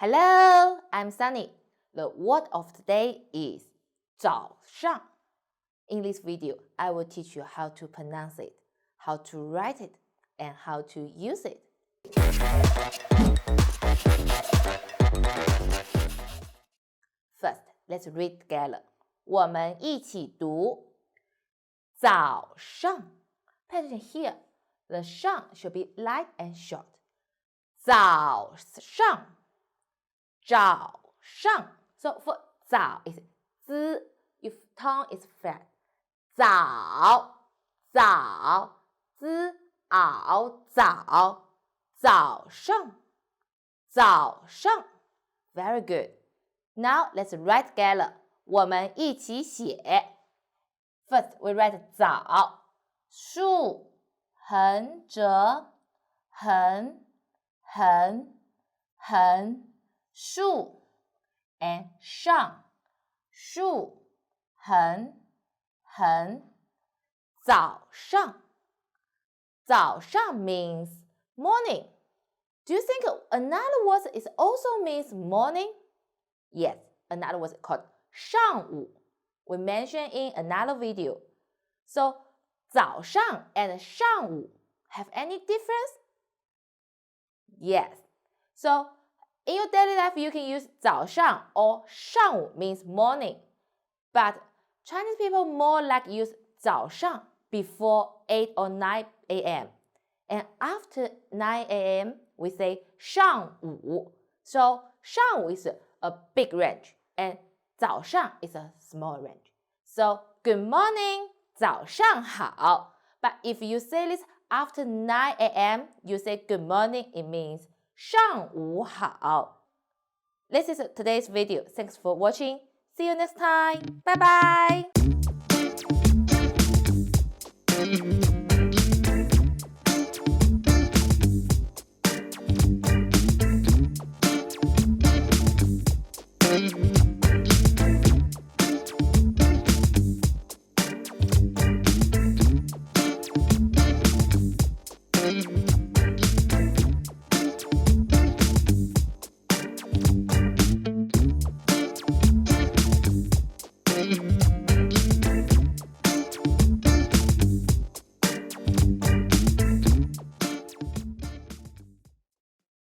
Hello, I'm Sunny. The word of today is 早上. In this video, I will teach you how to pronounce it, how to write it, and how to use it. First, let's read together. 我们一起读早上. Pay attention here. The 上 should be light and short. 早上. 早上. So for 早 is z, if tongue is flat. 早 z 熬早上. Very good. Now let's write together. 我们一起写. First, we write 早. 竖横折竖 and 上竖横早上 means morning. Do you think another word is also means morning? Yes, another word called 上午. We mentioned in another video. So 早上 and 上午 have any difference? Yes. So in your daily life, you can use 早上 or 上午 means morning. But Chinese people more like use 早上 before 8 or 9 a.m. And after 9 a.m., we say 上午. So 上午 is a big range and 早上 is a small range. So good morning, 早上好. But if you say this after 9 a.m., you say good morning, it means 上午好. This is today's video. Thanks for watching. See you next time. Bye bye.